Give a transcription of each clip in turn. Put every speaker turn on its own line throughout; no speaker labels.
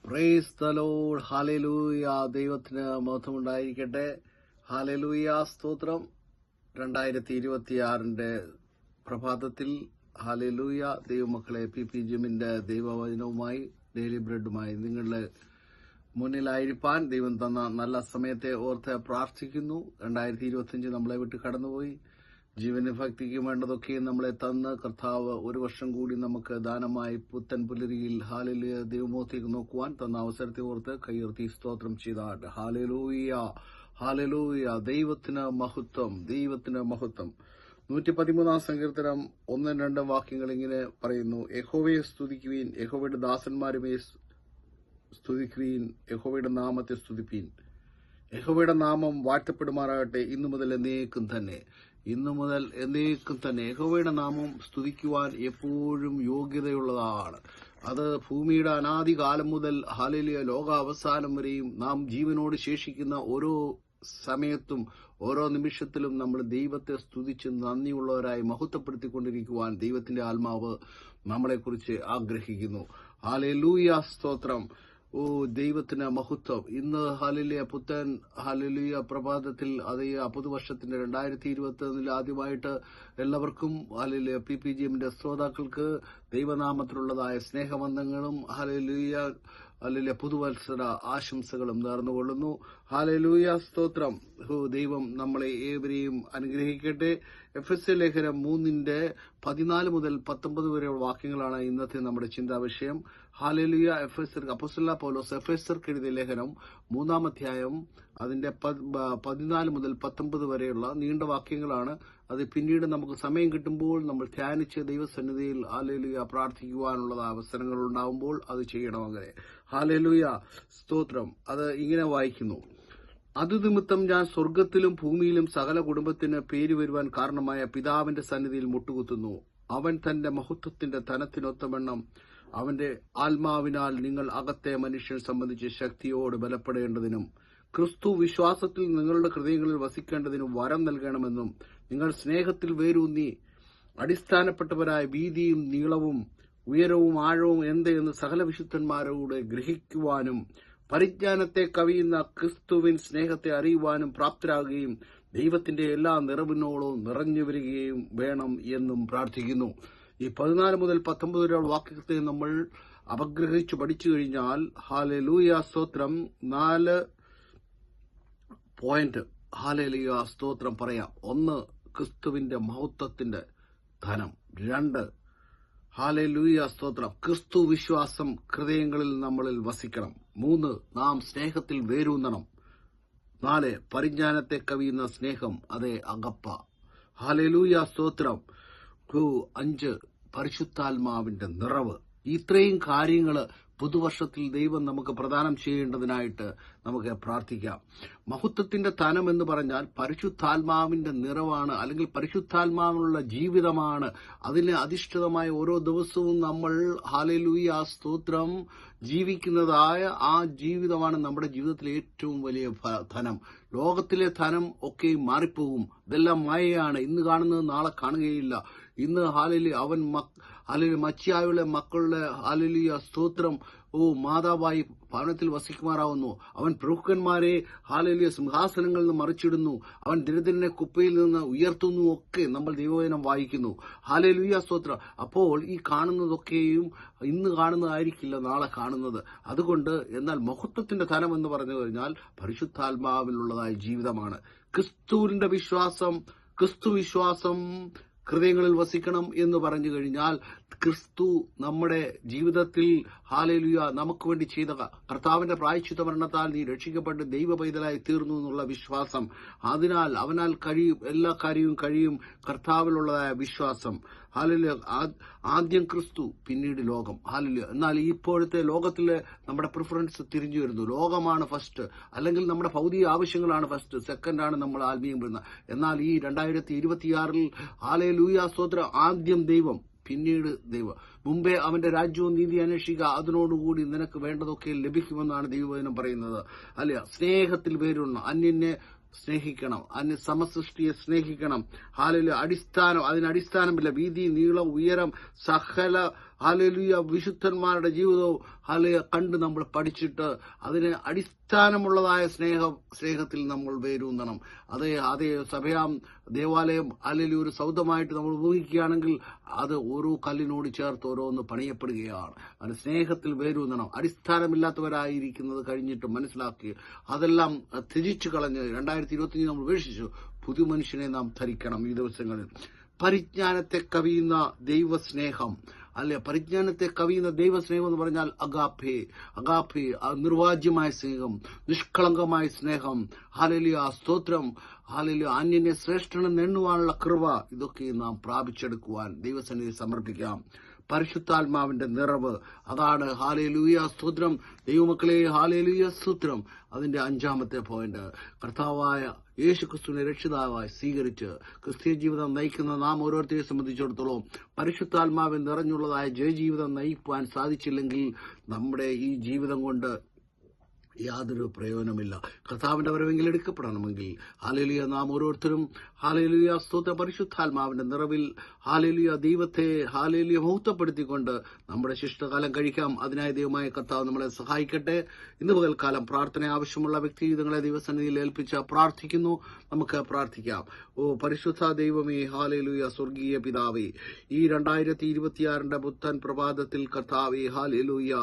Price the Lord. Hallelujah. ദൈവത്തിന് മഹത്വമുണ്ടായിരിക്കട്ടെ. Hallelujah. സ്തോത്രം. 2026 പ്രഭാതത്തിൽ ഹല്ലേലൂയ. ദൈവമക്കളെ, പി ജിമിന്റെ ദൈവവചനവുമായി ഡെയിലി ബ്രെഡുമായി നിങ്ങളുടെ മുന്നിലായിരിക്കാൻ ദൈവം തന്ന നല്ല സമയത്തെ ഓർത്ത് പ്രാർത്ഥിക്കുന്നു. 2025 നമ്മളെ വിട്ട് കടന്നുപോയി. ജീവന് ഭക്തിക്ക് വേണ്ടതൊക്കെയും നമ്മളെ തന്ന് കർത്താവ് ഒരു വർഷം കൂടി നമുക്ക് ദാനമായി പുത്തൻ പുലരിയിൽ ഹാലേലൂയ ദൈവമോത്തേക്ക് നോക്കുവാൻ തന്ന അവസരത്തെ ഓർത്ത് കൈയുയർത്തി സ്തോത്രം ചെയ്താട്ട്. Hallelujah, hallelujah. ദൈവത്തിന് മഹത്വം, ദൈവത്തിന് മഹത്വം. 113 സങ്കീർത്തനം 1-2 വാക്യങ്ങൾ ഇങ്ങനെ പറയുന്നു: യഹോവയെ സ്തുതിക്കുവീൻ, യഹോവയുടെ ദാസന്മാരുമേ സ്തുതിക്കുവീൻ, യഹോവയുടെ നാമത്തെ സ്തുതിപ്പീൻ. യഹോവയുടെ നാമം വാഴ്ത്തപ്പെടുമാറാകട്ടെ ഇന്നു മുതൽ എന്നേക്കും തന്നെ. ഇന്നു മുതൽ എന്നേക്കും തന്നെ യഹോവയുടെ നാമം സ്തുതിക്കുവാൻ എപ്പോഴും യോഗ്യതയുള്ളതാണ്. അത് ഭൂമിയുടെ അനാദികാലം മുതൽ ഹല്ലേലൂയ ലോകാവസാനം വരെയും നാം ജീവനോട് ശേഷിക്കുന്ന ഓരോ സമയത്തും ഓരോ നിമിഷത്തിലും നമ്മൾ ദൈവത്തെ സ്തുതിച്ച് നന്ദിയുള്ളവരായി മഹത്വപ്പെടുത്തിക്കൊണ്ടിരിക്കുവാൻ ദൈവത്തിന്റെ ആത്മാവ് നമ്മളെക്കുറിച്ച് ആഗ്രഹിക്കുന്നു. ഹല്ലേലൂയ, സ്തോത്രം. ഓ, ദൈവത്തിന് മഹത്വം. ഇന്ന് ഹല്ലേലൂയ പുത്തൻ ഹല്ലേലൂയ പ്രഭാതത്തിൽ അതേ പുതുവർഷത്തിന്റെ 2021 ആദ്യമായിട്ട് എല്ലാവർക്കും ഹല്ലേലൂയ പി ജിഎമ്മിന്റെ ശ്രോതാക്കൾക്ക് ദൈവനാമത്തിലുള്ളതായ സ്നേഹബന്ധങ്ങളും ഹല്ലേലൂയ ഹല്ലേലൂയ പുതുവത്സര ആശംസകളും നേർന്നുകൊള്ളുന്നു. ഹല്ലേലൂയ, സ്തോത്രം. ദൈവം നമ്മളെ ഏവരെയും അനുഗ്രഹിക്കട്ടെ. എഫെസ്യ ലേഖനം 3:14 മുതൽ 19 വരെയുള്ള വാക്യങ്ങളാണ് ഇന്നത്തെ നമ്മുടെ ചിന്താ വിഷയം. ഹല്ലേലൂയ. അപ്പോസ്തലനായ പൗലോസ് എഫെസ്യർക്ക് എഴുതിയ ലേഖനം 3-ാം അധ്യായം അതിന്റെ 14 മുതൽ 19 വരെയുള്ള നീണ്ട വാക്യങ്ങളാണ്. അത് പിന്നീട് നമുക്ക് സമയം കിട്ടുമ്പോൾ നമ്മൾ ധ്യാനിച്ച് ദൈവസന്നിധിയിൽ ഹല്ലേലൂയ പ്രാർത്ഥിക്കുവാനുള്ള അവസരങ്ങൾ ഉണ്ടാവുമ്പോൾ അത് ചെയ്യണം. അങ്ങനെ ഹല്ലേലൂയ, സ്തോത്രം. അത് ഇങ്ങനെ വായിക്കുന്നു: അതുനിമിത്തം ഞാൻ സ്വർഗത്തിലും ഭൂമിയിലും സകല കുടുംബത്തിന് പേര് വരുവാൻ കാരണമായ പിതാവിന്റെ സന്നിധിയിൽ മുട്ടുകുത്തുന്നു. അവൻ തന്റെ മഹത്വത്തിന്റെ ധനത്തിനൊത്തവണ്ണം അവന്റെ ആത്മാവിനാൽ നിങ്ങൾ അകത്തെ മനുഷ്യൻ സംബന്ധിച്ച് ശക്തിയോട് ബലപ്പെടേണ്ടതിനും ക്രിസ്തു വിശ്വാസത്തിൽ നിങ്ങളുടെ ഹൃദയങ്ങളിൽ വസിക്കേണ്ടതിനും വരം നൽകണമെന്നും നിങ്ങൾ സ്നേഹത്തിൽ വേരൂന്നി അടിസ്ഥാനപ്പെട്ടവരായ വീതിയും നീളവും ഉയരവും ആഴവും എന്തെന്ന് സകല വിശുദ്ധന്മാരോട് ഗ്രഹിക്കുവാനും പരിജ്ഞാനത്തെ കവിയുന്ന ക്രിസ്തുവിൻ സ്നേഹത്തെ അറിയുവാനും പ്രാപ്തരാകുകയും ദൈവത്തിന്റെ എല്ലാ നിറവിനോടും നിറഞ്ഞു വരികയും വേണം എന്നും പ്രാർത്ഥിക്കുന്നു. ഈ 14 മുതൽ 19 വരെയുള്ള വാക്യത്തെ നമ്മൾ അപഗ്രഹിച്ചു പഠിച്ചു കഴിഞ്ഞാൽ ഹല്ലേലൂയ, സ്തോത്രം, 4 പോയിന്റ് ഹല്ലേലൂയ സ്തോത്രം പറയാം. 1, ക്രിസ്തുവിന്റെ മഹത്വത്തിന്റെ ധനം. 2, ഹല്ലേലൂയ സ്തോത്രം, ക്രിസ്തു വിശ്വാസം ഹൃദയങ്ങളിൽ നമ്മളിൽ വസിക്കണം. 3, നാം സ്നേഹത്തിൽ വേരൂന്നണം. 4, പരിജ്ഞാനത്തെ കവിയുന്ന സ്നേഹം, അതേ അഗപ്പ. ഹല്ലേലൂയ, സ്തോത്രം. 5, പരിശുദ്ധാത്മാവിന്റെ നിറവ്. ഇത്രയും കാര്യങ്ങൾ പുതുവർഷത്തിൽ ദൈവം നമുക്ക് പ്രദാനം ചെയ്യേണ്ടതിനായിട്ട് നമുക്ക് പ്രാർത്ഥിക്കാം. മഹത്വത്തിന്റെ ധനം എന്ന് പറഞ്ഞാൽ പരിശുദ്ധാത്മാവിന്റെ നിറവാണ്, അല്ലെങ്കിൽ പരിശുദ്ധാത്മാവിനുള്ള ജീവിതമാണ്. അതിന് അധിഷ്ഠിതമായ ഓരോ ദിവസവും നമ്മൾ ഹല്ലേലൂയ സ്തോത്രം ജീവിക്കുന്നതായ ആ ജീവിതമാണ് നമ്മുടെ ജീവിതത്തിലെ ഏറ്റവും വലിയ ധനം. ലോകത്തിലെ ധനം ഒക്കെ മാറിപ്പോകും. ഇതെല്ലാം മായയാണ്. ഇന്ന് കാണുന്നത് നാളെ കാണുകയില്ല. ഇന്ന് ഹല്ലേലൂയ അവൻ ഹല്ലേലൂയ മച്ചിയായുള്ള മക്കളുടെ ഹല്ലേലൂയ സ്തോത്രം മാതാവായി ഭവനത്തിൽ വസിക്കുമാറാവുന്നു. അവൻ പ്രഭുക്കന്മാരെ ഹല്ലേലൂയ സിംഹാസനങ്ങളിൽ നിന്ന് മറിച്ചിടുന്നു. അവൻ ദരിദ്രനെ കുപ്പയിൽ നിന്ന് ഉയർത്തുന്നു. ഒക്കെ നമ്മൾ ദൈവവചനം വായിക്കുന്നു. ഹല്ലേലൂയ, സ്തോത്രം. അപ്പോൾ ഈ കാണുന്നതൊക്കെയും ഇന്ന് കാണുന്നതായിരിക്കില്ല നാളെ കാണുന്നത്. അതുകൊണ്ട് എന്നാൽ മഹത്വത്തിന്റെ ധനം എന്ന് പറഞ്ഞു കഴിഞ്ഞാൽ പരിശുദ്ധാത്മാവിലുള്ളതായ ജീവിതമാണ്. ക്രിസ്തുവിന്റെ വിശ്വാസം, ക്രിസ്തു വിശ്വാസം ഹൃദയങ്ങളിൽ വസിക്കണം എന്ന് പറഞ്ഞു കഴിഞ്ഞാൽ ക്രിസ്തു നമ്മുടെ ജീവിതത്തിൽ ഹല്ലേലൂയ നമുക്ക് വേണ്ടി ചെയ്ത കർത്താവിന്റെ പ്രായശ്ചിത്ത മരണത്താൽ നീ രക്ഷിക്കപ്പെട്ട് ദൈവ പൈതലായി തീർന്നു എന്നുള്ള വിശ്വാസം. അതിനാൽ അവനാൽ കഴിയും, എല്ലാ കാര്യവും കഴിയും. കർത്താവിലുള്ളതായ വിശ്വാസം. ഹല്ലേലൂയ. ആദ്യം ക്രിസ്തു, പിന്നീട് ലോകം. ഹല്ലേലൂയ. എന്നാൽ ഇപ്പോഴത്തെ ലോകത്തിലെ നമ്മുടെ പ്രിഫറൻസ് തിരിഞ്ഞു വരുന്നു. ലോകമാണ് ഫസ്റ്റ്, അല്ലെങ്കിൽ നമ്മുടെ ഭൗതിക ആവശ്യങ്ങളാണ് ഫസ്റ്റ്, സെക്കൻഡാണ് നമ്മൾ ആത്മീയം വരുന്നത്. എന്നാൽ ഈ 2026 ഹല്ലേലൂയ സ്തോത്രം, ആദ്യം ദൈവം, പിന്നീട് ദൈവം. മുമ്പേ അവന്റെ രാജ്യവും നീതി അന്വേഷിക്കുക, അതിനോടുകൂടി നിനക്ക് വേണ്ടതൊക്കെ ലഭിക്കുമെന്നാണ് ദൈവവചനം പറയുന്നത്. അല്ല, സ്നേഹത്തിൽ വേരുന്ന അന്യനെ സ്നേഹിക്കണം, അന്യ സമസൃഷ്ടിയെ സ്നേഹിക്കണം. ഹല്ലേലൂയ. അതിന് അടിസ്ഥാനമില്ല. വീതി, നീളം, ഉയരം, സകല ഹല്ലേലൂയ വിശുദ്ധന്മാരുടെ ജീവിതവും ഹല്ലേലൂയ കണ്ട് നമ്മൾ പഠിച്ചിട്ട് അതിന് അടിസ്ഥാനമുള്ളതായ സ്നേഹത്തിൽ നമ്മൾ വേരൂന്നണം. അതേ സഭയാം ദേവാലയം ഹല്ലേലൂയ ഒരു സൗധമായിട്ട് നമ്മൾ ഊഹിക്കുകയാണെങ്കിൽ അത് ഓരോ കല്ലിനോട് ചേർത്ത് ഓരോന്ന് പണിയപ്പെടുകയാണ്. അതിന് സ്നേഹത്തിൽ വേരൂന്നണം. അടിസ്ഥാനമില്ലാത്തവരായിരിക്കുന്നത് കഴിഞ്ഞിട്ട് മനസ്സിലാക്കി അതെല്ലാം ത്യജിച്ചു കളഞ്ഞ് 2025 നമ്മൾ ഉപേക്ഷിച്ചു പുതു മനുഷ്യനെ നാം ധരിക്കണം. ഈ ദിവസങ്ങളിൽ പരിജ്ഞാനത്തെ കവിയുന്ന ദൈവസ്നേഹം പരിജ്ഞാനത്തെ കവിയുന്ന ദൈവസ്നേഹം എന്ന് പറഞ്ഞാൽ അഗാപ്പേ നിർവാജ്യമായ സ്നേഹം, നിഷ്കളങ്കമായ സ്നേഹം, ഹല്ലേലൂയ സ്തോത്രം, ഹല്ലേലൂയ അന്യനെ ശ്രേഷ്ഠനെന്ന് എണ്ണുവാനുള്ള കൃപ, ഇതൊക്കെ നാം പ്രാപിച്ചെടുക്കുവാൻ ദൈവസന്നിധി സമർപ്പിക്കാം. പരിശുദ്ധാത്മാവിന്റെ നിറവ്, അതാണ് ഹല്ലേലൂയ സ്തോത്രം. ദൈവമക്കളെ ഹല്ലേലൂയ സ്തോത്രം. അതിന്റെ 5-ാമത്തെ പോയിന്റ്, കർത്താവായ യേശുക്രിസ്തുവിനെ രക്ഷിതാവായി സ്വീകരിച്ച് ക്രിസ്തീയ ജീവിതം നയിക്കുന്ന നാം ഓരോരുത്തരെ സംബന്ധിച്ചിടത്തോളം പരിശുദ്ധാത്മാവിൽ നിറഞ്ഞുള്ളതായ ജയജീവിതം നയിക്കുവാൻ സാധിച്ചില്ലെങ്കിൽ നമ്മുടെ ഈ ജീവിതം കൊണ്ട് യാതൊരു പ്രയോജനമില്ല. കർത്താവിന്റെ വരവെങ്കിൽ എടുക്കപ്പെടണമെങ്കിൽ ഹല്ലേലൂയ നാം ഓരോരുത്തരും ഹല്ലേലൂയ സ്തോത്ര പരിശുദ്ധാത്മാവിന്റെ നിറവിൽ ഹല്ലേലൂയ ദൈവത്തെ ഹല്ലേലൂയ മഹത്വപ്പെടുത്തിക്കൊണ്ട് നമ്മുടെ ശിഷ്ടകാലം കഴിക്കാം. അതിനായി ദൈവമായ കർത്താവ് നമ്മളെ സഹായിക്കട്ടെ. ഇന്ന് പകൽക്കാലം പ്രാർത്ഥന ആവശ്യമുള്ള വ്യക്തിഗീതങ്ങളെ ദൈവസന്നിധിയിൽ ഏൽപ്പിച്ച് പ്രാർത്ഥിക്കുന്നു. നമുക്ക് പ്രാർത്ഥിക്കാം. പരിശുദ്ധ ദൈവമേ, ഹല്ലേലൂയ സ്വർഗീയ പിതാവേ, ഈ 2026 പുത്തൻ പ്രഭാതത്തിൽ കർത്താവേ ഹല്ലേലൂയ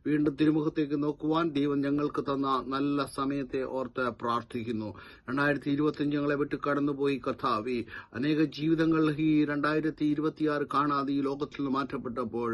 വീണ്ടും തിരുമുഖത്തേക്ക് നോക്കുവാൻ ദൈവം ഞങ്ങൾക്ക് തന്ന നല്ല സമയത്തെ ഓർത്ത് പ്രാർത്ഥിക്കുന്നു. 2025 ഞങ്ങളെ വിട്ട് കടന്നുപോയി കർത്താവേ. അനേക ജീവിതങ്ങൾ ഈ 2026 കാണാതെ ഈ ലോകത്തിൽ നിന്ന് മാറ്റപ്പെട്ടപ്പോൾ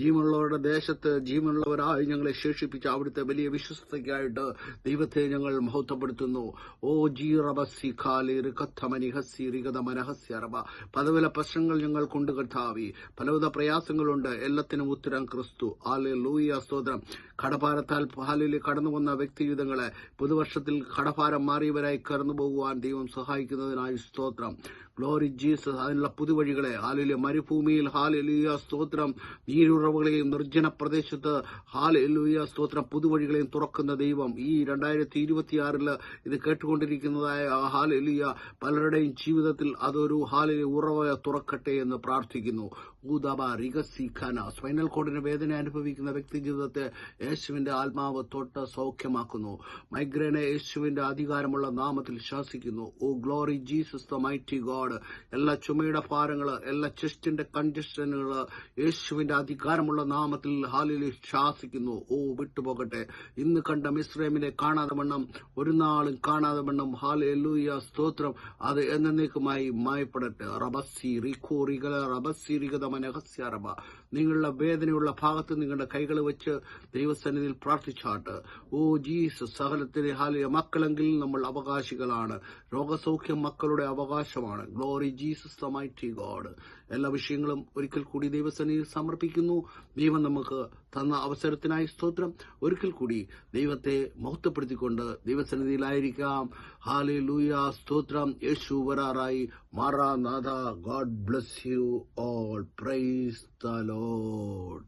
ജീവനുള്ളവരുടെ ദേശത്ത് ജീവനുള്ളവരായി ഞങ്ങളെ ശേഷിപ്പിച്ച അവിടുത്തെ വലിയ വിശ്വസ്തയ്ക്കായിട്ട് ദൈവത്തെ ഞങ്ങൾ മഹത്വപ്പെടുത്തുന്നു. ഓ ജി റബസി ഖാലിർ കത്തമനി ഹസ്സി റിഗതമനഹസ്യ റബ. പലവിധ പ്രശ്നങ്ങൾ ഞങ്ങൾക്കുണ്ട് കർത്താവേ, പലവിധ പ്രയാസങ്ങളുണ്ട്. എല്ലാത്തിനും ഉത്തരം ക്രിസ്തു. ഹല്ലേലൂയ സ്തോത്രം. കടഭാരത്താൽ ഹല്ലേലൂയ കടന്നു വന്ന വ്യക്തിജീവിതങ്ങളെ പുതുവർഷത്തിൽ കടഭാരം മാറിയവരായി കടന്നു പോകുവാൻ ദൈവം സഹായിക്കുന്നതിനായി സ്തോത്രം. Glory Jesus. അതിനുള്ള പുതുവഴികളെ ഹല്ലേലൂയ മരുഭൂമിയിൽ ഹല്ലേലൂയ സ്തോത്രം നീരുറവുകളെയും നിർജ്ജന പ്രദേശത്ത് ഹല്ലേലൂയ സ്തോത്രം പുതുവഴികളെയും തുറക്കുന്ന ദൈവം ഈ 2026 ഇത് കേട്ടുകൊണ്ടിരിക്കുന്നതായ ഹല്ലേലൂയ പലരുടെയും ജീവിതത്തിൽ അതൊരു ഹല്ലേലൂയ ഉറവ തുറക്കട്ടെ എന്ന് പ്രാർത്ഥിക്കുന്നു. ഊദബ റിഗസിഖന. സ്പൈനൽ കോഡിന് വേദന അനുഭവിക്കുന്ന വ്യക്തി ജീവിതത്തെ യേശുവിന്റെ ആത്മാവ് തൊട്ട് സൗഖ്യമാക്കുന്നു. മൈഗ്രേനെ യേശുവിന്റെ അധികാരമുള്ള നാമത്തിൽ ശാസിക്കുന്നു. Oh glory Jesus the mighty God. എല്ലാ ചുമയുടെ ഭാരങ്ങള്, എല്ലാ ചെസ്റ്റിന്റെ കൺജഷനുകള് യേശുവിന്റെ അധികാരമുള്ള നാമത്തിൽ ഹല്ലേലൂയ ശാസിക്കുന്നു. ഓ വിട്ടുപോകട്ടെ. ഇന്ന് കണ്ട മിസ്രൈമിനെ കാണാതെ വണ്ണം, ഒരു നാളും കാണാതെ വണ്ണം ഹല്ലേലൂയ സ്തോത്രം അത് എന്നേക്കുമായി മായപ്പെടട്ടെ. റബസ്സി റിഖോ റിഗല റബസ്സി റിഗതമനഹസ്യ റബ. നിങ്ങളുടെ വേദനയുള്ള ഭാഗത്ത് നിങ്ങളുടെ കൈകൾ വെച്ച് ദൈവസന്നിധിയിൽ പ്രാർത്ഥിച്ചാട്ട്. ഓ ജീസസ്, സകലത്തിന് ഹല്ലേലൂയ മക്കളെങ്കിൽ നമ്മൾ അവകാശികളാണ്. രോഗസൗഖ്യം മക്കളുടെ അവകാശമാണ്. Glory Jesus the mighty God. എല്ലാ വിഷയങ്ങളും ഒരിക്കൽ കൂടി ദൈവസന്നിധിയിൽ സമർപ്പിക്കുന്നു. ദൈവം നമുക്ക് തന്ന അവസരത്തിനായി സ്തോത്രം. ഒരിക്കൽ കൂടി ദൈവത്തെ മഹത്വപ്പെടുത്തിക്കൊണ്ട് ദൈവസന്നിധിയിലായിരിക്കാം. ഹല്ലേലൂയ സ്തോത്രം. യേശു വരാറായി. മാറാനാഥ. God bless you all. Praise the Lord.